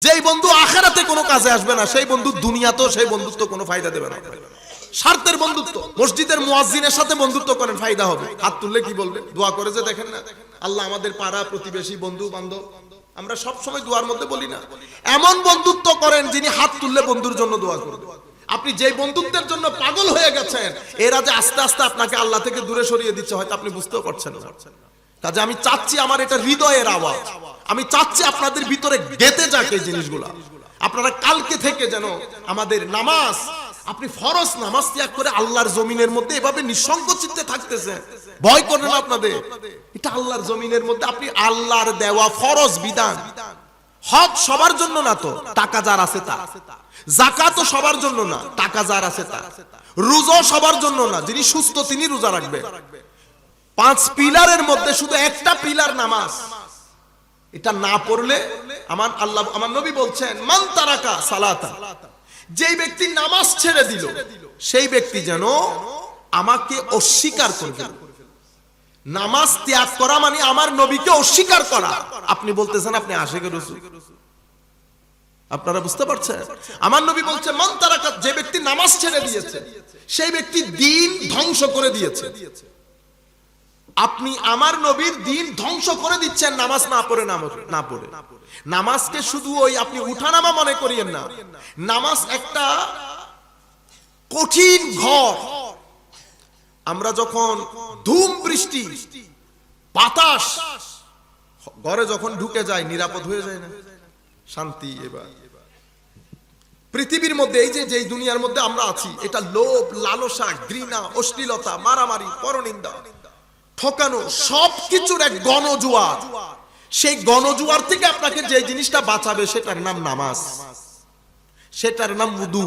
যেই বন্ধু আখিরাতে কোনো কাজে আসবে না সেই বন্ধু দুনিয়াতেও সেই বন্ধুত্ব কোনো ফায়দা দেবে না। স্বার্থের বন্ধুত্ব, মসজিদের মুয়াজ্জিনের সাথে বন্ধুত্ব করেন, ফায়দা হবে। হাত তুললে কি বলবে? দোয়া করে যে দেখেন না, আল্লাহ আমাদের পাড়া প্রতিবেশী বন্ধু বান্ধব, আমরা সব সময় দোয়ার মধ্যে বলি না, এমন বন্ধুত্ব করেন যিনি হাত তুললে বন্ধুর জন্য দোয়া করবে। আপনি যেই বন্ধুত্বের জন্য পাগল হয়ে গেছেন, এরা যে আস্তে আস্তে আপনাকে আল্লাহ থেকে দূরে সরিয়ে দিচ্ছে, হয়তো আপনি বুঝতেও পারছেন না। কাজে আমি চাচ্ছি, আমার এটা হৃদয়ের আওয়াজ, আমি চাচ্ছি আপনাদের ভিতরে গেঁথে যাক এই জিনিসগুলা। আপনারা কালকে থেকে যেন আমাদের নামাজ, আপনি ফরজ নামাজ ত্যাগ করে আল্লাহর জমিনের মধ্যে এভাবে নিঃসংকোচিতে থাকতেছেন, ভয় করেন না আপনাদের। এটা আল্লাহর জমিনের মধ্যে আপনি আল্লাহর দেওয়া ফরজ বিধান। হজ সবার জন্য না, তো টাকা যার আছে তা। যাকাতও সবার জন্য না, টাকা যার আছে তা। রোজা সবার জন্য না, যিনি সুস্থ তিনি রোজা রাখবেন। 5 পিলারের মধ্যে শুধু একটা পিলার নামাজ, এটা না পড়লে আমার আল্লাহ, আমার নবী বলছেন, মান তারাকা সালাতা, যেই ব্যক্তি নামাজ ছেড়ে দিল সেই ব্যক্তি যেন আমাকে অস্বীকার করবে। নামাজ ত্যাগ করা মানে আমার নবীকে অস্বীকার করা। আপনি বলতেছেন আপনি আশিকে রাসূল, আপনারা বুঝতে পারছেন? আমার নবী বলছে মান তারাকা, যে ব্যক্তি নামাজ ছেড়ে দিয়েছে সেই ব্যক্তি দ্বীন ধ্বংস করে দিয়েছে। আপনি আমার নবীর দ্বীন ধ্বংস করে দিচ্ছেন নামাজ না পড়ে। না পড়ে নামাজকে শুধু ওই আপনি উঠানামা মনে করিয়েন না। নামাজ একটা কঠিন ঘর। আমরা যখন ধুম বৃষ্টি বাতাস ঘরে যখন ঢুকে যায়, নিরাপদ হয়ে যায় না, শান্তি। এবার পৃথিবীর মধ্যে এই যে দুনিয়ার মধ্যে আমরা আছি, এটা লোভ, লালসা, ঘৃণা, অশ্লীলতা, মারামারি, পরনিন্দা, ঠকানো, সবকিছুর এক গণজোয়ার। সেই গণজোয়ার থেকে আপনাকে যে জিনিসটা বাঁচাবে সেটার নাম নামাজ, সেটার নাম ওযু।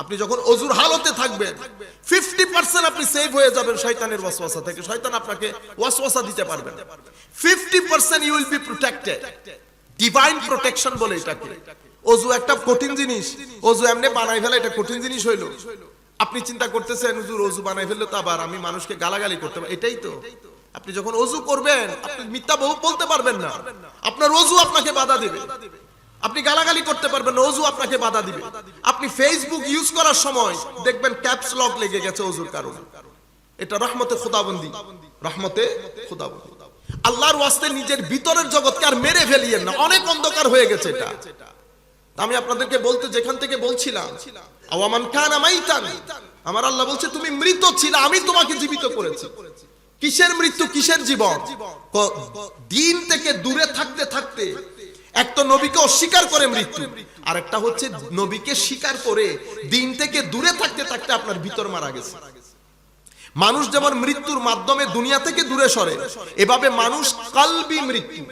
আপনি যখন ওযুর হালতে থাকবেন 50% আপনি সেভ হয়ে যাবেন শয়তানের ওয়াসওয়াসা থেকে। শয়তান আপনাকে ওয়াসওয়াসা দিতে পারবে না। 50% you will be protected. Divine protection বলে এটাকে। ওযু একটা কঠিন জিনিস, ওযু এমনি বানাই ফেলা এটা কঠিন জিনিস হইলো। আপনি চিন্তা করতেছেন হুজুর ওযু বানাই ফেললে তো আবার আমি মানুষকে গালাগালি করতে পারি, এটাই তো। আপনি যখন ওযু করবেন আপনি মিথ্যা বলতে পারবেন না, আপনার ওযু আপনাকে বাধা দিবে। আপনি গালাগালি করতে পারবেন না, ওযু আপনাকে বাধা দিবে। আপনি ফেসবুক ইউজ করার সময় দেখবেন ক্যাপস লক লেগে গেছে ওযুর কারণে। এটা রহমতে খোদাবন্দি, রহমতে খোদাবন্দি। আল্লাহর ওয়াস্তে নিজের ভিতরের জগৎকে আর মেরে ফেলিয়েন না, অনেক অন্ধকার হয়ে গেছে এটা। আমি আপনাদেরকে বলতে যেখান থেকে বলছিলাম, আওয়ামান কানা মাইতান, আমার আল্লাহ বলছে তুমি মৃত ছিলে, আমি তোমাকে জীবিত করেছি। কিসের মৃত্যু, কিসের জীবন? দিন থেকে দূরে থাকতে থাকতে এক তো নবীকে অস্বীকার করে মৃত্যু, আর একটা হচ্ছে নবীকে স্বীকার করে দিন থেকে দূরে থাকতে থাকতে আপনার ভিতর মারা গেছে। মানুষ যেমন মৃত্যুর মাধ্যমে দুনিয়া থেকে দূরে সরে, এভাবে মানুষ কলবি মৃত্যু,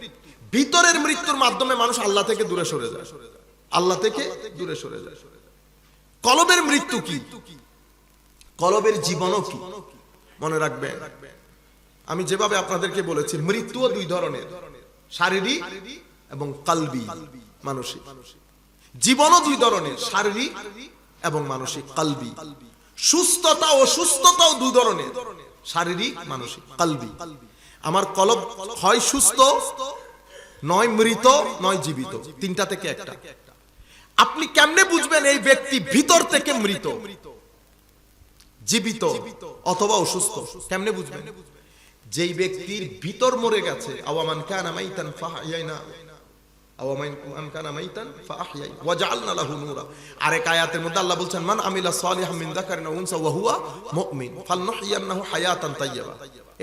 ভিতরের মৃত্যুর মাধ্যমে মানুষ আল্লাহ থেকে দূরে সরে যায়, আল্লাহ থেকে দূরে সরে যায়। কলবের মৃত্যু কি, কলবের জীবনও কি, মনে রাখবেন। আমি যেভাবে আপনাদেরকে বলেছি, মৃত্যুও 2 ধরনের, শারীরিক এবং কলবি, মানসিক। জীবনও 2 ধরনের, শারীরিক এবং মানসিক, কলবি। সুস্থতা ও অসুস্থতাও 2 ধরনের, শারীরিক, মানসিক, কলবি। আমার কলব হয় সুস্থ, নয় মৃত, নয় জীবিত, 3টা থেকে একটা। আপনি কেমনে বুঝবেন এই ব্যক্তি ভিতর থেকে মৃত, জীবিত অথবা অসুস্থ? কেমনে বুঝবেন? যেই ব্যক্তির ভিতর মরে গেছে, আওয়ামান কানা মাইতান ফাহইয়ানা, আওয়ামান কানা মাইতান ফাহইয়াই ওয়া জাআলনা লাহু নূরা। আরেক আয়াতের মধ্যে আল্লাহ বলছেন, মান আমিলা সালিহাম মিন যাকারিন ওয়া উনসা ওয়া হুয়া মুমিন ফালনুহইয়ান্নাহু হায়াতান তাইয়্যিবা।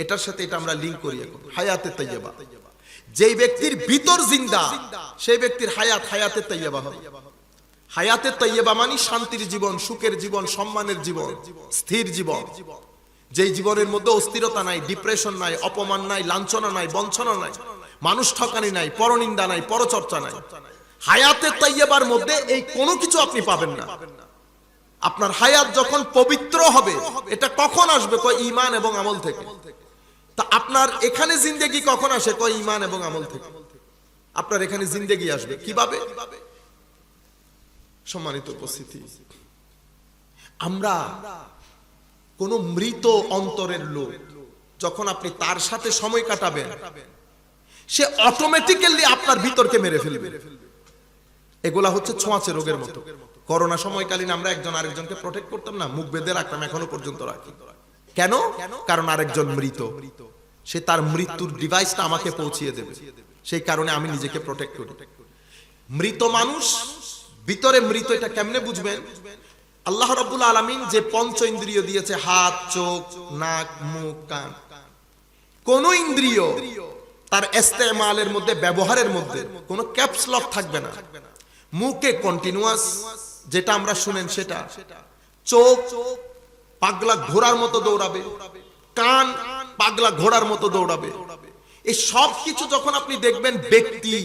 এটার সাথে এটা আমরা লিংক করি এখন, হায়াতে তাইয়্যিবা। যেই ব্যক্তির ভিতর জিন্দা সেই ব্যক্তির হায়াত হায়াতে তাইয়্যিবা হবে। হায়াতে তাইয়্যিবা মানে শান্তির জীবন, সুখের জীবন, সম্মানের জীবন, স্থির জীবন। যেই জীবনের মধ্যে অস্থিরতা নাই, ডিপ্রেশন নাই, অপমান নাই, লাঞ্ছনা নাই, বঞ্চনা নাই, মানুষ ঠকানি নাই, পরনিন্দা নাই, পরচর্চা নাই। হায়াতে তাইয়্যিবার মধ্যে এই কোনো কিছু আপনি পাবেন না। আপনার হায়াত যখন পবিত্র হবে, এটা কখন আসবে? কয় ঈমান এবং আমল থেকে। তা আপনার এখানে জিন্দেগি কখন আসে? কয় ঈমান এবং আমল থেকে। আপনার এখানে জিন্দেগি আসবে কিভাবে? সম্মানিত উপস্থিতি, আমরা কোন মৃত অন্তরের লোক যখন আপনি তার সাথে সময় কাটাবেন, সে অটোমেটিক্যালি আপনার ভিতরকে মেরে ফেলবে। এগুলা হচ্ছে ছোঁয়াচে রোগের মতো। করোনা সময়কালীন আমরা একজন আরেকজনকে প্রোটেক্ট করতাম না, মুখ বেঁধে রাখতাম, এখনো পর্যন্ত রাখি। কেন? কারণ আরেকজন মৃত, সে তার মৃত্যুর ডিভাইসটা আমাকে পৌঁছিয়ে দেবে, সেই কারণে আমি নিজেকে প্রোটেক্ট করি। মৃত মানুষ ভিতরে মৃত, এটা কেমনে বুঝবেন? আল্লাহ রাব্বুল আলামিন যে পঞ্চ ইন্দ্রিয় দিয়েছে, হাত, চোখ, নাক, মুখ, কান, কোন ইন্দ্রিয় তার ইস্তেমালের মধ্যে, ব্যবহারের মধ্যে কোনো ক্যাপস লক থাকবে না। মুখে কন্টিনিউয়াস যেটা আমরা শুনেন সেটা, চোখ পাগলা ঘোড়ার মতো দৌড়াবে, কান পাগলা ঘোড়ার মতো দৌড়াবে। এই সব কিছু যখন আপনি দেখবেন ব্যক্তি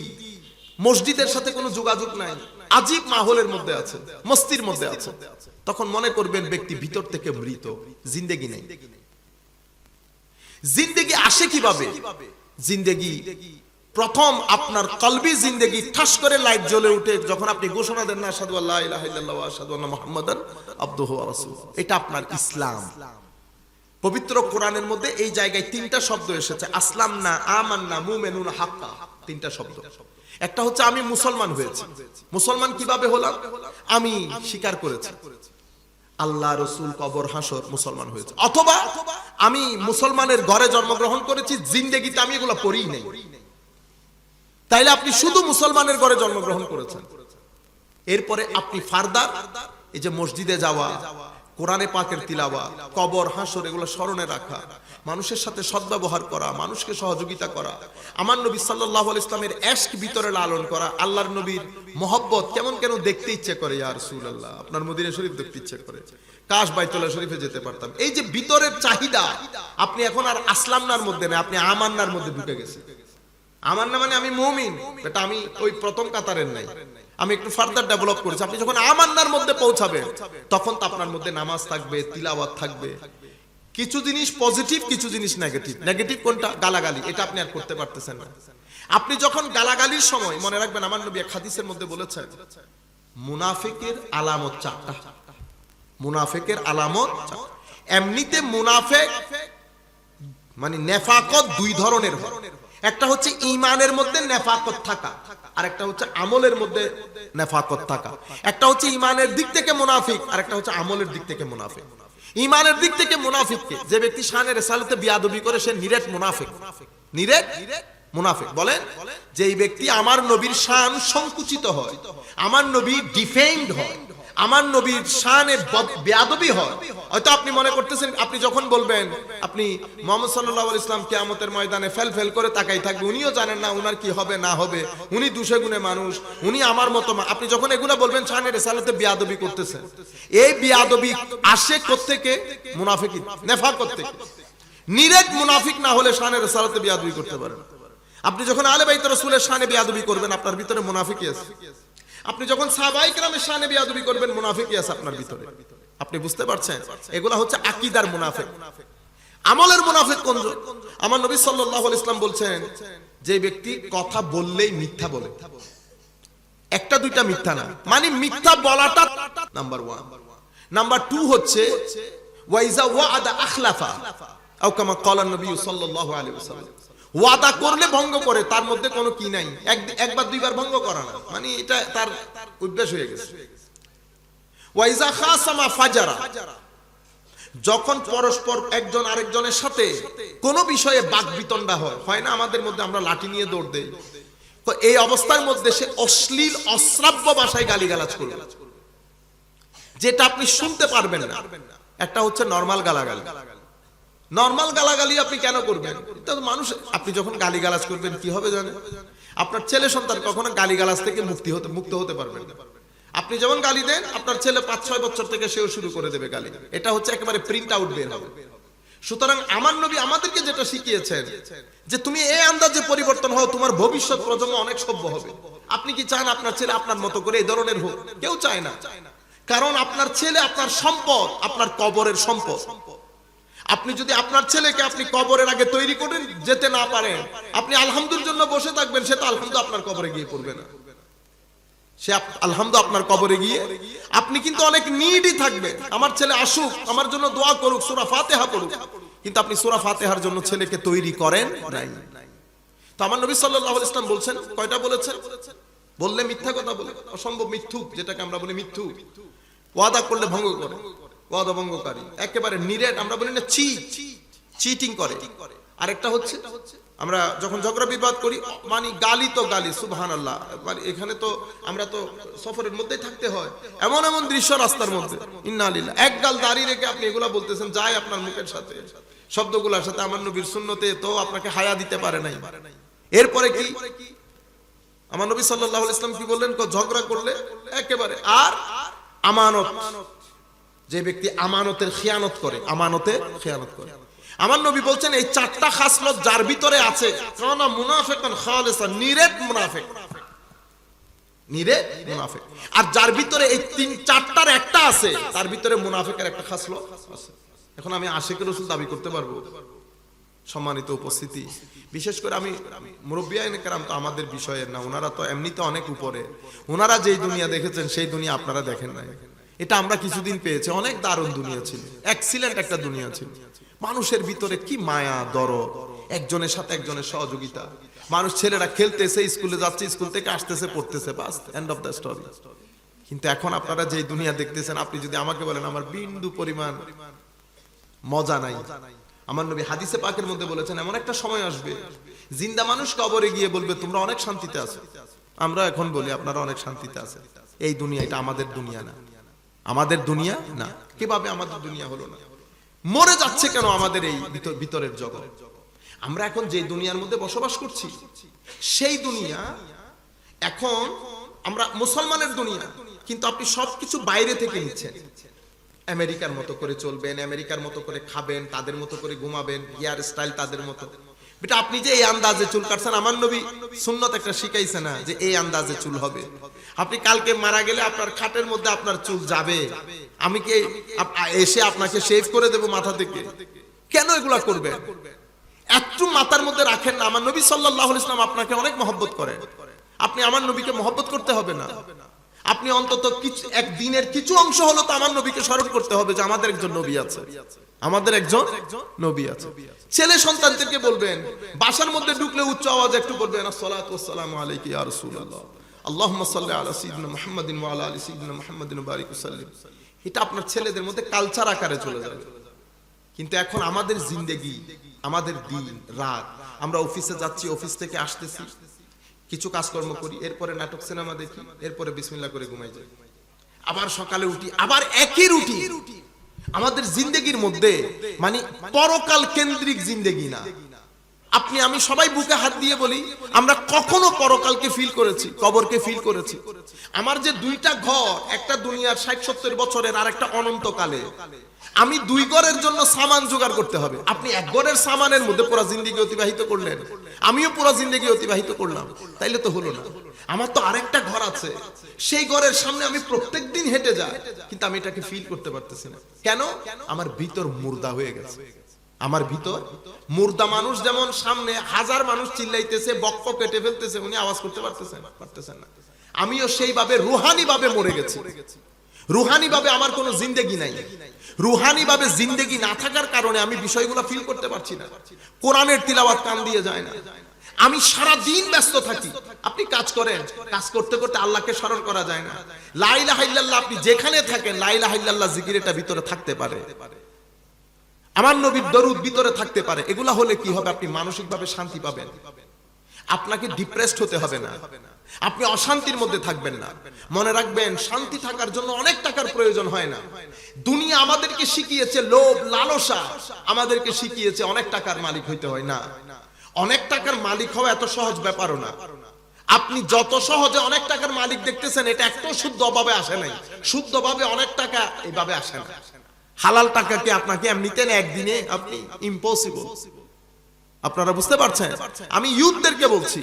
মসজিদের সাথে কোনো যোগাযোগ নাই, আজীব মাহলের মধ্যে আছে, মস্তির মধ্যে আছে, তখন মনে করবেন ব্যক্তি ভিতর থেকে মৃত, জিন্দেগি নেই। জিন্দেগি আসে কিভাবে? জিন্দেগি প্রথম আপনার কলবি জিন্দেগি ঠাস করে লাইট জ্বলে উঠে যখন আপনি ঘোষণা দেন না আশহাদু আল্লা ইলাহা ইল্লাল্লাহ ওয়া আশহাদু আন্না মুহাম্মাদান আবদুহু ওয়া রাসূলুহু, এটা আপনার ইসলাম। পবিত্র কোরআনের মধ্যে এই জায়গায় তিনটা শব্দ এসেছে, আসলামনা, আমান্না, মুমিনুন হাক্কা, তিনটা শব্দ। একটা হচ্ছে আমি মুসলমান হয়েছি। মুসলমান কিভাবে হলাম? আমি স্বীকার করেছি আল্লাহ, রসুল, কবর, হাসর, মুসলমান হয়েছে। অথবা আমি মুসলমানের ঘরে জন্মগ্রহণ করেছি, জিন্দেগিতে আমি এগুলো পড়িই নাই, তাইলে আপনি শুধু মুসলমানের ঘরে জন্মগ্রহণ করেছেন। এরপরে আপনি ফারদার এই যে মসজিদে যাওয়া, কোরআনে পাকের তিলাওয়াত, কবর, হাসর এগুলো স্মরণে রাখা, মানুষের সাথে সদ্ব্যবহার করা, মানুষকে সহযোগিতা করা, আমার নবী সাল্লাল্লাহু আলাইহি ওয়াসাল্লামের ইশক ভিতরে লালন করা, আল্লাহর নবীর মহব্বত কেমন কেন দেখতে ইচ্ছে করে, ইয়া রাসূলুল্লাহ আপনার মদিনা শরীফ দেখতে ইচ্ছে করে, কাশ বাইতুল্লাহ শরীফে যেতে পারতাম। এই যে ভিতরের চাহিদা, আপনি এখন আর আসলামনার মধ্যে না, আপনি আমান্নার মধ্যে ঢুকে গেছেন। আমান্না মানে আমি মুমিন, এটা আমি ওই প্রথম কাতারের নাই, আমি একটু ফার্দার ডেভেলপ করেছি। আপনি যখন আমান্নার মধ্যে পৌঁছাবেন তখন তো আপনার মধ্যে নামাজ থাকবে, তিলাওয়াত থাকবে, কিছু জিনিস পজিটিভ, কিছু জিনিস নেগেটিভ। নেগেটিভ কোনটা? গালাগালি, এটা আপনি আর করতে পারতেছেন না। আপনি যখন গালাগালির সময়, মনে রাখবেন আমার নবী এক হাদিসের মধ্যে বলেছেন মুনাফিকের আলামত চারটা। মুনাফিকের আলামত এমনিতে মুনাফিক মানে নেফাকত দুই ধরনের হয়, একটা হচ্ছে ঈমানের মধ্যে নেফাকত থাকা, আর একটা হচ্ছে আমলের মধ্যে নেফাকত থাকা। একটা হচ্ছে ঈমানের দিক থেকে মুনাফিক, আর একটা হচ্ছে আমলের দিক থেকে মুনাফিক। ঈমানের দিক থেকে মুনাফিককে, যে ব্যক্তি শানে রিসালাতে বিয়াদবি করে, সে নিরেট মুনাফিক। নিরেট মুনাফিক বলেন যে এই ব্যক্তি আমার নবীর শান সংকুচিত হয়, আমার নবী ডিফেন্ড হয়, আমার নবীর শানে বেয়াদবি হয়। হয়তো আপনি মনে করতেছেন, আপনি যখন বলবেন আপনি মুহাম্মদ সাল্লাল্লাহু আলাইহি ওয়াসাল্লাম কিয়ামতের ময়দানে ফেল করে তাকাই থাকবে, উনিও জানেন না উনার কি হবে না হবে, উনি দুষে গুণে মানুষ, উনি আমার মতো। আপনি যখন এগুলা বলবেন শানে রিসালাতে বিয়াদবি করতেছেন, এই বিয়াদবি আসে কোত্থেকে? মুনাফিক, নেফাকত থেকে। নিরেট মুনাফিক না হলে শানে রিসালাতে বিয়াদবি করতে পারেন। আপনি যখন আলে বাইত রাসূলের শানে বিয়াদবি করবেন, আপনার ভিতরে মুনাফিকই আছে। আপনি যখন সাহাবায়ে কেরামের শানে বিয়াদবি করবেন, মুনাফিকই আছে আপনার ভিতরে। আপনি বুঝতে পারছেন? এগুলা হচ্ছে আকীদার মুনাফিক। আমলের মুনাফিক কোন? আমার নবী সাল্লাল্লাহু আলাইহি ওয়াসাল্লাম বলছেন যে ব্যক্তি কথা বললেই মিথ্যা বলে, একটা দুইটা মিথ্যা না, মানে মিথ্যা বলাটা নাম্বার 1। নাম্বার 2 হচ্ছে ওয়াইজা ওয়াদা আখলাফা আও কামা ক্বালা নবী সাল্লাল্লাহু আলাইহি ওয়াসাল্লাম, ওয়াদা করলে ভঙ্গ করে, তার মধ্যে কোনো কি নাই, একবার দুইবার ভঙ্গ করা না, মানে এটা তার অভ্যাস হয়ে গেছে। ওয়াইজা খাসামা ফাজারা, যখন পরস্পর একজন আরেকজনের সাথে কোনো বিষয়ে বাকবিতণ্ডা হয় না আমাদের মধ্যে, আমরা লাঠি নিয়ে দৌড় দেই, তো এই অবস্থার মধ্যে সে অশ্লীল অশ্রাব্য ভাষায় গালিগালাজ করবে, যেটা আপনি শুনতে পারবেন না। একটা হচ্ছে নরমাল গালাগালি। নরমাল গালাগালি আপনি কেন করবেন? এটা তো মানুষ, আপনি যখন গালিগালাজ করবেন কি হবে জানেন? আপনার ছেলে সন্তান কখনো গালিগালাজ থেকে মুক্ত হতে পারবেন না। আপনি যেমন গালি দেন, আপনার ছেলে 5-6 বছর থেকে সেও শুরু করে দেবে গালি, এটা হচ্ছে একেবারে প্রিন্ট আউট বের হবে। সুতরাং আমার নবী আমাদেরকে যেটা শিখিয়েছেন যে তুমি এই আন্দাজে পরিবর্তন হও, তোমার ভবিষ্যৎ প্রজন্ম অনেক সভ্য হবে। আপনি কি চান আপনার ছেলে আপনার মতো করে এই ধরনের হোক? কেউ চায় না, কারণ আপনার ছেলে আপনার সম্পদ, আপনার কবরের সম্পদ। আপনি যদি আপনার ছেলেকে আপনি কবরের আগে তৈরি করেন যেতে না পারেন, আপনি আলহামদুলিল্লাহর জন্য বসে থাকবেন, সে তো আলহামদুলিল্লাহ আপনার কবরে গিয়ে পড়বে না। সে আলহামদুলিল্লাহ আপনার কবরে গিয়ে, আপনি কিন্তু অনেক নিডই থাকবে, আমার ছেলে আসুক, আমার জন্য দোয়া করুক, সূরা ফাতিহা পড়ুক, কিন্তু আপনি সূরা ফাতিহার জন্য ছেলেকে তৈরি করেন নাই। তো আমার নবী সাল্লাল্লাহু আলাইহি ওয়াসাল্লাম বলছেন, কয়টা বলেছেন? বললে মিথ্যা কথা বলে, অসম্ভব মিথ্যুক, যেটাকে আমরা বলি মিথ্যু। ওয়াদা করলে ভঙ্গ করে, ওয়াদা ভঙ্গকারী, একেবারে নিরেট, আমরা বলি না চিটিং করে। আরেকটা হচ্ছে আমরা যখন ঝগড়া বিবাদ করি, মানে গালি তো গালি, সুবহানাল্লাহ, মানে এখানে তো আমরা তো সফরের মধ্যেই থাকতে হয়, এমন এমন দৃশ্য রাস্তার মধ্যে, ইন্না লিল্লাহ, এক গাল দাঁড়িয়ে রেখে আপনি এগুলা বলতেছেন, যাই আপনার মুখের সাথে, শব্দগুলোর সাথে আমার নবীর সুন্নতে তো আপনাকে হায়া দিতে পারে নাই। এরপরে কি আমার নবী সাল্লাল্লাহু আলাইহি ওয়াসাল্লাম কি বললেন, ঝগড়া করলে একেবারে, আর আমানত, যে ব্যক্তি আমানতের খিয়ানত করে, আমানতের খিয়ানত করে, আমার নবী বলছেন এই চারটা খাসলত যার ভিতরে আছে, কানা মুনাফিকান খালিসান, নিরেট মুনাফিক, নিরেট মুনাফিক। আর যার ভিতরে এই তিন চারটার একটা আছে, তার ভিতরে মুনাফিকের একটা খাসলত আছে। এখন আমি আশিকের রাসূল দাবি করতে পারবো? সম্মানিত উপস্থিতি, বিশেষ করে আমি মুরব্বিয়ায়ে কেরাম তো আমাদের বিষয়ের না, ওনারা তো এমনিতে অনেক উপরে, ওনারা যেই দুনিয়া দেখেছেন সেই দুনিয়া আপনারা দেখেন নাই। এটা আমরা কিছুদিন পেয়েছি, অনেক দারুণ দুনিয়া ছিল, এক্সিলেন্ট একটা দুনিয়া ছিল। মানুষের ভিতরে কি মায়া, দরদ, একজনের সাথে একজনের সহযোগিতা, মানুষ, ছেলেরা খেলতেছে, স্কুলে যাচ্ছে, স্কুল থেকে আসতেছে, পড়তেছে, বাস, এন্ড অফ দ্য স্টোরি। কিন্তু এখন আপনারা যেই দুনিয়া দেখতেছেন, আপনি যদি আমাকে বলেন আমার বিন্দু পরিমাণ মজা নাই, আমার নবী হাদিসে পাকের মধ্যে বলেছেন এমন একটা সময় আসবে জিন্দা মানুষ কবরে গিয়ে বলবে তোমরা অনেক শান্তিতে আছো। আমরা এখন বলি আপনারা অনেক শান্তিতে আছেন। এই দুনিয়া, এটা আমাদের দুনিয়া না, আমাদের দুনিয়া না। কিভাবে আমাদের দুনিয়া হলো না? মরে যাচ্ছে কেন আমাদের এই ভিতরের জগৎ? আমরা এখন যে দুনিয়ার মধ্যে বসবাস করছি, সেই দুনিয়া এখন আমরা মুসলমানের দুনিয়া, কিন্তু আপনি সবকিছু বাইরে থেকে নিচ্ছেন। আমেরিকার মতো করে চলবেন, আমেরিকার মতো করে খাবেন, তাদের মতো করে ঘুমাবেন, হেয়ার স্টাইল তাদের মতো। বেটা আপনি যে এই আন্দাজে চুল কাটছেন, আমার নবী সুন্নত একটা শিখাইছে না যে এই আন্দাজে চুল হবে? আপনি কালকে মারা গেলে আপনার খাটের মধ্যে আপনার চুল যাবে, আমি কি এসে আপনাকে শেভ করে দেব মাথা থেকে? কেন এগুলা করবেন? একটু মাথার মধ্যে রাখেন না, আমার নবী সাল্লাল্লাহু আলাইহি ওয়াসাল্লাম আপনাকে অনেক মহব্বত করেন, আপনি আমার নবীকে মহব্বত করতে হবে না? আপনি অন্তত কিছু এক দিনের কিছু অংশ হলো তো আমার নবীকে স্মরণ করতে হবে যে আমাদের একজন নবী আছে, আমাদের একজন নবী আছে। ছেলে সন্তানদেরকে বলবেন, বাসার মধ্যে ঢুকলে উচ্চ আওয়াজে একটু বলবেন আসসালাতু ওয়াসসালামু আলাইকা ইয়া রাসূলুল্লাহ, আল্লাহুম্মা সাল্লি আলা সাইয়্যিদিনা মুহাম্মাদিন ওয়া আলা আলি সাইয়্যিদিনা মুহাম্মাদিন ওয়া বারিক ওয়াসাল্লিম। এটা আপনার ছেলেদের মধ্যে কালচার আকারে চলে যাবে। কিন্তু এখন আমাদের জিন্দেগি, আমাদের দিন রাত, আমরা অফিসে যাচ্ছি, অফিস থেকে আসতেছি, কিছু কাজকর্ম করি, এরপরে নাটক সিনেমা দেখি, এরপরে বিসমিল্লাহ করে ঘুমাই যাই, আবার সকালে উঠি, আবার একই রুটি। আমাদের জিন্দেগির মধ্যে মানে পরকাল কেন্দ্রিক জিন্দেগি না। আপনি আমি সবাই বুকে হাত দিয়ে বলি, আমরা কখনো পরকালকে ফিল করেছি, কবরকে ফিল করেছি? আমার যে দুইটা ঘর, একটা দুনিয়ার 60-70 বছরের, আর একটা অনন্তকালে, আমি দুই ঘরের জন্য সামান জোগাড় করতে হবে। আপনি এক ঘরের সামানের মধ্যে পুরো জিন্দেগি অতিবাহিত করলেন, আমিও পুরো জিন্দেগি অতিবাহিত করলাম, তাইলে তো হলো না। আমার তো আরেকটা ঘর আছে, সেই ঘরের সামনে আমি প্রত্যেকদিন হেঁটে যাই, কিন্তু আমি এটাকে ফিল করতে পারতেছি না। কেন? আমার ভিতর মুর্দা হয়ে গেছে। আমার ভিতর মুর্দা মানুষ যেমন সামনে হাজার মানুষ চিল্লাইতেছে, বকবক কেটে ফেলতেছে, উনি আওয়াজ করতে পারতেছেন না। আমিও সেইভাবে রুহানি ভাবে মরে গেছি। রুহানি ভাবে আমার কোনো জিন্দেগি নাই। রুহানি ভাবে জিন্দেগি না থাকার কারণে আমি বিষয়গুলো ফিল করতে পারছি না। কোরআনের তিলাওয়াত কান দিয়ে যায় না। আমি সারা দিন ব্যস্ত থাকি। আপনি কাজ করেন, কাজ করতে করতে আল্লাহকে স্মরণ করা যায় না। লা ইলাহা ইল্লাল্লাহ, আপনি যেখানে থাকেন লা ইলাহা ইল্লাল্লাহ জিকির এটা ভিতরে থাকতে পারে, আমার নবীর দরুদ ভিতরে থাকতে পারে। এগুলা হলে কি হবে? আপনি মানসিকভাবে শান্তি পাবেন, আপনাকে ডিপ্রেসড হতে হবে না, আপনি অশান্তির মধ্যে থাকবেন না। মনে রাখবেন, শান্তি থাকার জন্য অনেক টাকার প্রয়োজন হয় না। দুনিয়া আমাদেরকে শিখিয়েছে লোভ লালসা, আমাদেরকে শিখিয়েছে অনেক টাকার মালিক হইতে হয় না। অনেক টাকার মালিক হওয়া এত সহজ ব্যাপারও না। আপনি যত সহজে অনেক টাকার মালিক দেখতেছেন, এটা একটাও শুদ্ধভাবে আসে নাই। শুদ্ধভাবে অনেক টাকা এইভাবে আসে না। হালাল টাকাকে আপনাকে এমনিতে না একদিনে আপনি ইম্পসিবল। আপনারা বুঝতে পারছেন? আমি ইউথদেরকে বলছি,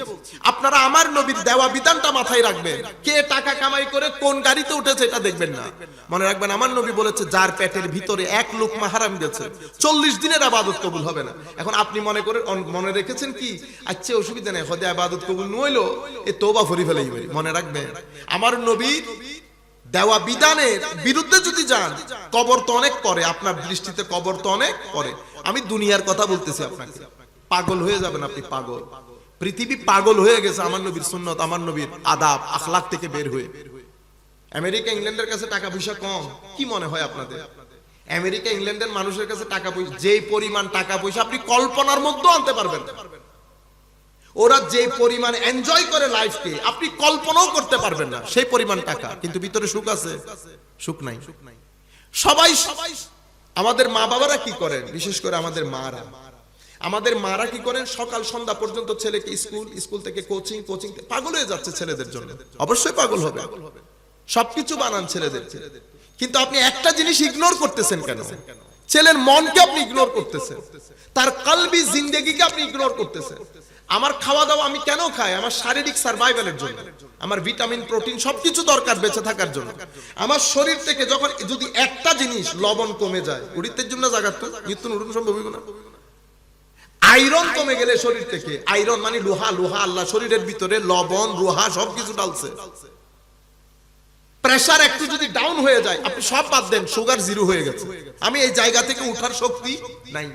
আপনারা আমার নবীর দেওয়া বিধানটা মাথায় রাখবেন। কে টাকা কামাই করে কোন গাড়িতে উঠেছে এটা দেখবেন না। মনে রাখবেন, আমার নবী বলেছে যার পেটের ভিতরে এক লুকমা হারাম গেছে 40 দিনের ইবাদত কবুল হবে না। এখন আপনি মনে রেখেছেন কি, আচ্ছা অসুবিধা নেই, হয়তো ইবাদত কবুল নইলো, এ তওবা ফরি ফেলাই পারি। মনে রাখবেন, আমার নবীর দেওয়া বিধানের বিরুদ্ধে যদি যান, কবর তো অনেক পরে, আপনার দৃষ্টিতে কবর তো অনেক পরে। আমি দুনিয়ার কথা বলতেছি আপনাকে, পাগল হয়ে যাবেন আপনি, পাগল। পৃথিবী পাগল হয়ে গেছে আমার নবীর সুন্নত, আমার নবীর আদাব আখলাক থেকে বের হয়ে। আমেরিকা ইংল্যান্ডের কাছে টাকা পয়সা কম, কি মনে হয় আপনাদের? আমেরিকা ইংল্যান্ডের মানুষের কাছে টাকা পয়সা, যেই পরিমাণ টাকা পয়সা আপনি কল্পনার মধ্যে আনতে পারবেন না। ওরা যে পরিমাণ এনজয় করে লাইফকে আপনি কল্পনাও করতে পারবেন না, সেই পরিমাণ টাকা। কিন্তু ভিতরে সুখ আছে? সুখ নাই। সবাই আমাদের মা বাবারা কি করেন, বিশেষ করে আমাদের মারা কি করেন, সকাল সন্ধ্যা পর্যন্ত ছেলেকে স্কুল থেকে কোচিং পাগল হয়ে যাচ্ছে ছেলেদের জন্য। অবশ্যই পাগল হবে, সবকিছু বানান ছেলেদের। কিন্তু আপনি একটা জিনিস ইগনোর করতেছেন কেন? ছেলের মনকে আপনি ইগনোর করতেছেন, তার কলবি জিন্দেগিকে আপনি ইগনোর করতেছেন। আমার খাওয়া দাওয়া আমি কেন খাই? আমার শারীরিক সার্ভাইভালের জন্য, আমার ভিটামিন প্রোটিন সবকিছু দরকার বেঁচে থাকার জন্য। আমার শরীর থেকে যখন যদি একটা জিনিস লবণ কমে যায়, উড়িতের জন্য জাগাত মৃত্যু উড়ন সম্ভব হইব না। আয়রন কমে গেলে শরীর থেকে, আয়রন মানে লোহা, আল্লাহ শরীরের ভিতরে লবণ লোহা সবকিছু ডালছে। প্রেসার একটু যদি ডাউন হয়ে যায়, আপনি সব বাদ দেন, সুগার জিরো হয়ে গেছে, আমি এই জায়গা থেকে উঠার শক্তি নাই।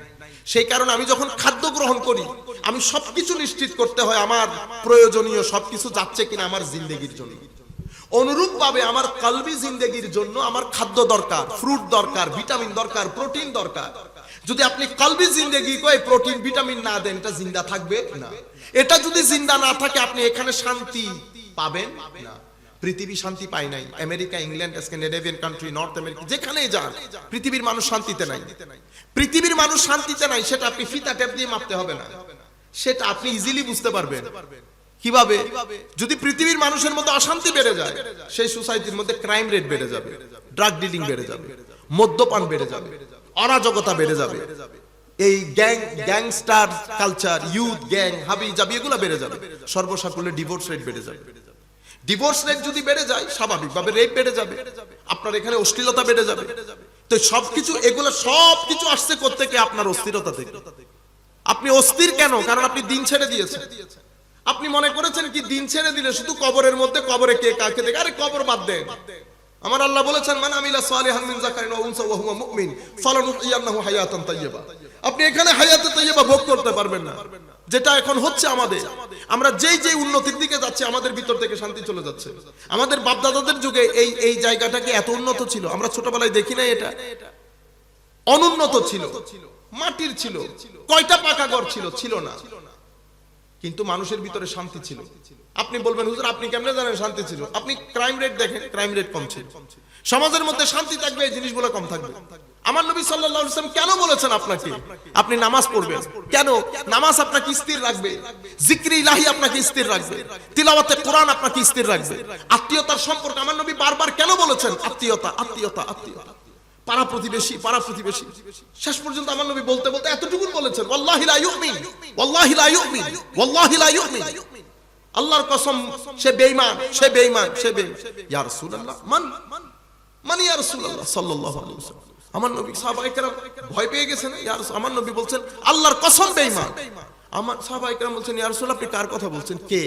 সেই কারণে আমি যখন খাদ্য গ্রহণ করি, আমি সবকিছু নিশ্চিত করতে হয় আমার প্রয়োজনীয় সবকিছু যাচ্ছে কিনা আমার জিন্দেগির জন্য। অনুরূপ ভাবে আমার কলবি জিন্দেগির জন্য আমার খাদ্য দরকার, ফ্রুট দরকার, ভিটামিন দরকার, প্রোটিন দরকার। যদি আপনি কলবি জিন্দেগি কই প্রোটিন ভিটামিন না দেন, এটা জিন্দা থাকবে না। এটা যদি জিন্দা না থাকে, আপনি এখানে শান্তি পাবেন না। পৃথিবী শান্তি পায় নাই। America, England, Scandinavian country, north America, যেখানেই যান পৃথিবীর মানুষ শান্তিতে নাই। পৃথিবীর মানুষ শান্তিতে নাই, সেটা আপনি ফিতা টেপ দিয়ে মাপতে হবে না, সেটা আপনি ইজিলি বুঝতে পারবেন। কিভাবে? যদি পৃথিবীর মানুষের মধ্যে অশান্তি বেড়ে যায়, সেই সোসাইটির মধ্যে ক্রাইম রেট বেড়ে যাবে, ড্রাগ ডিলিং বেড়ে যাবে, মদ্যপান বেড়ে যাবে, অরাজকতা বেড়ে যাবে, এই গ্যাংস্টার কালচার, ইউথ গ্যাং, হাবি জাবি এগুলো বেড়ে যাবে। সর্বসাকুল্যে ডিভোর্স রেট বেড়ে যাবে। ডিভোর্স রেট যদি বেড়ে যায়, স্বাভাবিকভাবে রেপ বেড়ে যাবে, আপনার এখানে অশ্লীলতা বেড়ে যাবে। তো সবকিছু এগুলো সবকিছু আসছে কোত্থেকে? আপনার অস্থিরতা থেকে। আপনি অস্থির কেন? কারণ আপনি দিন ছেড়ে দিয়েছেন। আপনি মনে করেছেন কি দিন ছেড়ে দিলে শুধু কবরের মধ্যে, কবরে কে কাকে দেখে? আরে কবর বাদ দেন। আমার আল্লাহ বলেছেন, মান আমিলা সালিহান মিন যাকারিন ওয়া উনসা ওয়া হুয়া মুমিন ফালানুহইয়ান্নাহু হায়াতান তাইয়্যিবা। আপনি এখানে হায়াতে তাইয়্যিবা ভোগ করতে পারবেন না, যেটা এখন হচ্ছে আমাদের। আমরা যেই উন্নতির দিকে যাচ্ছি, আমাদের ভিতর থেকে শান্তি চলে যাচ্ছে। আমাদের বাপদাদাদের যুগে এই জায়গাটাকে এত উন্নত ছিল, আমরা ছোটবেলায় দেখি নাই। এটা অনুন্নত ছিল, মাটির ছিল, কয়টা পাকা ঘর ছিল না, কিন্তু মানুষের ভিতরে শান্তি ছিল। আপনি বলবেন, হুজুর আপনি কেমনে জানেন শান্তি ছিল? আপনি ক্রাইম রেট দেখেন, ক্রাইম রেট কম ছিল। সমাজের মধ্যে শান্তি থাকবে, এই জিনিসগুলো কম থাকবে। আমার নবী সাল্লাল্লাহু আলাইহি ওয়াসাল্লাম কেন বলেছেন আপনাকে আপনি নামাজ পড়বেন? কেন? নামাজ আপনাকে স্থির রাখবে, জিকরে ইলাহি আপনাকে স্থির রাখবে, তিলাওয়াতে কোরআন আপনাকে স্থির রাখবে। আত্মীয়তার সম্পর্ক আমার নবী বারবার কেন বলেছেন? আত্মীয়তা, আত্মীয়তা, আত্মীয়তা, পাড়া প্রতিবেশী, পাড়া প্রতিবেশী। শেষ পর্যন্ত আমার নবী বলতে বলতে এতটুকু বলেছেন, ওয়াল্লাহি লা ইউমিন, ওয়াল্লাহি লা ইউমিন, ওয়াল্লাহি লা ইউমিন। আল্লাহর কসম, সে বেঈমান, সে বেঈমান, সে বেঈমান। ইয়া রাসূলুল্লাহ, মান ইয়া রাসূলুল্লাহ সাল্লাল্লাহু আলাইহি ওয়াসাল্লাম। আমার নবী সাহাবায়ে কেরাম ভয় পেয়ে গেছেন। ইয়া রাসূল, আমার নবী বলছেন আল্লাহর কসম বেঈমান। আমার সাহাবায়ে কেরাম বলছেন, ইয়া রাসূলুল্লাহ আপনি কার কথা বলছেন? কে?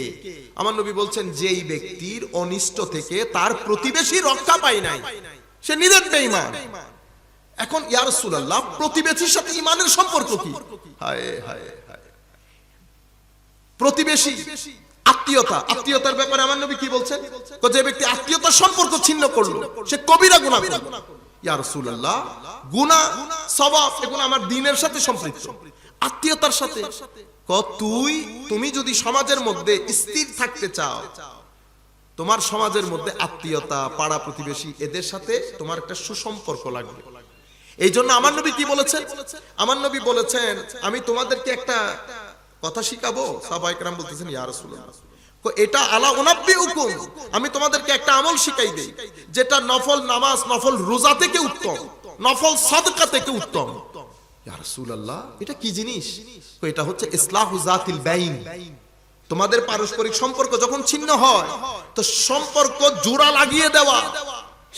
আমার নবী বলছেন, যেই ব্যক্তির অনিষ্ট থেকে তার প্রতিবেশী রক্ষা পায় নাই, সে নিরেট বেঈমান। এখন ইয়া রাসূলুল্লাহ, প্রতিবেশীর সাথে ঈমানের সম্পর্ক কি? হায় হায় হায়। প্রতিবেশী, আত্মীয়তা, আত্মীয়তার ব্যাপারে আমার নবী কি বলছেন? যে ব্যক্তি আত্মীয়তার সম্পর্ক ছিন্ন করলো, সে কবিরা গুনাহ করলো। ইয়া রাসূলুল্লাহ, গুনাহ, সওয়াব এগুলো আমার দ্বীনের সাথে সম্পৃক্ত, আত্মীয়তার সাথে। তুমি যদি সমাজের মধ্যে স্থির থাকতে চাও, তোমার সমাজের মধ্যে আত্মীয়তা, পাড়া প্রতিবেশী, এদের সাথে তোমার একটা সুসম্পর্ক লাগবে। এই জন্য আমার নবী কি বলেছেন? আমার নবী বলেছেন, আমি তোমাদেরকে একটা কথা শিখাবো। সাহাবায়ে কেরাম বলতেছেন, ইয়া রাসূলুল্লাহ, এটা আলা উনাব্বিউকুম, আমি তোমাদেরকে একটা আমল শিখাই দেই, যেটা নফল নামাজ, নফল রোজা থেকে উত্তম, নফল সাদকা থেকে উত্তম। ইয়া রাসূলুল্লাহ, এটা কি জিনিস? এটা হচ্ছে ইসলাহু যাতিল বাইন। তোমাদের পারস্পরিক সম্পর্ক যখন ছিন্ন হয়, তো সম্পর্ক জোড়া লাগিয়ে দেওয়া,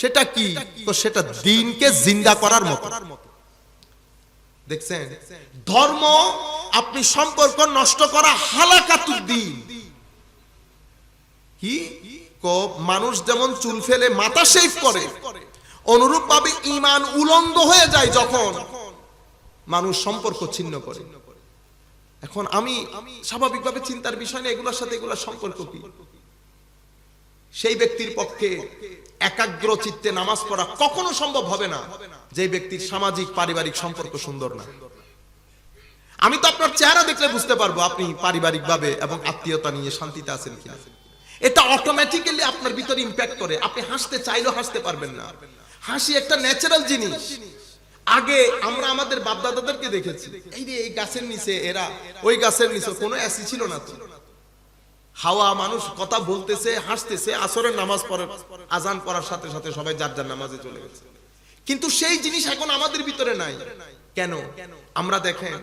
সেটা কি? তো সেটা দ্বীনকে জিন্দা করার মতো। দেখছেন, ধর্ম আপনি সম্পর্ক নষ্ট করা হালাকাতুদ দ্বীন। কি? মানুষ যেমন চুল ফেলে মাথা শেভ করে, অনুরূপ ভাবে ঈমান উলঙ্গ হয়ে যায় যখন মানুষ সম্পর্ক ছিন্ন করে। এখন আমি স্বাভাবিকভাবে চিন্তার বিষয় না, এগুলোর সাথে এগুলোর সম্পর্ক কি? সেই ব্যক্তির পক্ষে একাগ্র চিত্তে নামাজ পড়া কখনো সম্ভব হবে না যে ব্যক্তির সামাজিক পারিবারিক সম্পর্ক সুন্দর না। আমি তো আপনার চেহারা দেখলে বুঝতে পারবো আপনি পারিবারিক ভাবে এবং আত্মীয়তা নিয়ে শান্তিতে আছেন কিনা। এটা অটোমেটিক্যালি আপনার ভিতরে ইম্প্যাক্ট করে। আপনি হাসতে চাইলেও হাসতে পারবেন না। হাসি একটা ন্যাচারাল জিনিস। আগে আমরা আমাদের বাপ দাদাদেরকে দেখেছি, এই যে এই গাছের নিচে, এরা ওই গাছের নিচে, কোনো এসি ছিল না তো, হাওয়া, মানুষ কথা বলতেছে, হাসতেছে, আসরের নামাজ পড়ে, আজান পড়ার সাথে সাথে সবাই যার যার নামাজে চলে গেছে। কিন্তু সেই জিনিস এখন আমাদের ভিতরে নাই। কেন? আমরা দেখেন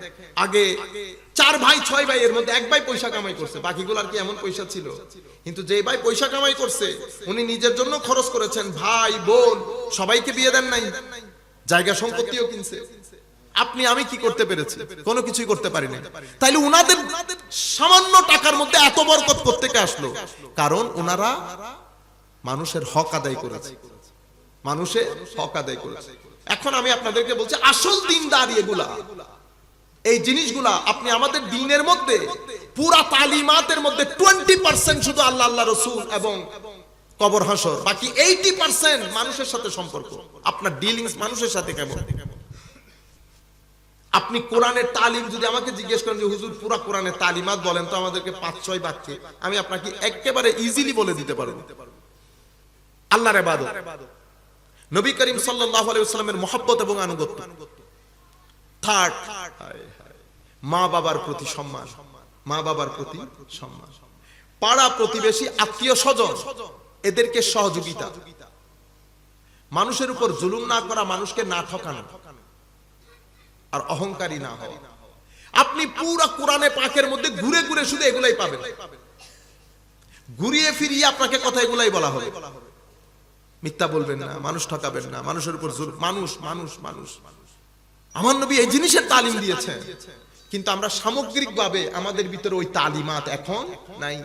আগে 4 ভাই 6 ভাই এর মধ্যে 1 ভাই পয়সা কামাই করছে, বাকিগুলোর কি এমন পয়সা ছিল? কিন্তু যে ভাই পয়সা কামাই করছে উনি নিজের জন্য খরচ করেছেন, ভাই বোন সবাইকে বিয়ে দেন নাই, জায়গা সম্পত্তিও কিনছে। আপনি আমি কি করতে পেরেছি? কোনো কিছুই করতে পারি না। তাইলে উনাদের সামান্য টাকার মধ্যে এত বরকত কোত্থেকে আসলো? কারণ উনারা মানুষের হক আদায় করেছে, মানুষের হক আদায় করেছে। এখন আমি আপনাদেরকে বলছি, আসল দিনদার এগুলা, এই জিনিসগুলা আপনি আমাদের দ্বীনের মধ্যে পুরা তালিমাতের মধ্যে 20% শুধু আল্লাহ আল্লাহ রাসূল এবং কবর হাসর, বাকি 80% মানুষের সাথে সম্পর্ক। আপনার ডিলিংস মানুষের সাথে কেমন? আপনি কোরআনের তালিম যদি আমাকে জিজ্ঞেস করেন যে হুজুর পুরা কোরআনের তালিমাত বলেন তো আমাদেরকে 5-6 বাক্যে, আমি আপনাকে একেবারে ইজিলি বলে দিতে পারবো। আল্লাহর ইবাদত, নবী করিম সাল্লাল্লাহু আলাইহি ওয়াসাল্লামের মহব্বত এবং আনুগত্য, থার্ড মা বাবার প্রতি সম্মান, মা বাবার প্রতি সম্মান, পাড়া প্রতিবেশী আত্মীয় স্বজন এদেরকে সহযোগিতা, মানুষের উপর জুলুম না করা, মানুষকে না ঠকানো, আর অহংকারী না হওয়া। আপনি পুরো কোরআনে পাকের মধ্যে ঘুরে ঘুরে শুধু এগুলাই পাবেন, ঘুরিয়ে ফিরিয়ে আপনাকে কথা এগুলাই বলা হবে। মিথ্যা বলবেন না, মানুষ ঠকাবেন না, মানুষের উপর জুলুম, মানুষ মানুষ মানুষ। আমার নবী এই জিনিসের তালিম দিয়েছেন, কিন্তু আমরা সামগ্রিকভাবে আমাদের ভিতরে ওই তালিমাত এখন নাই।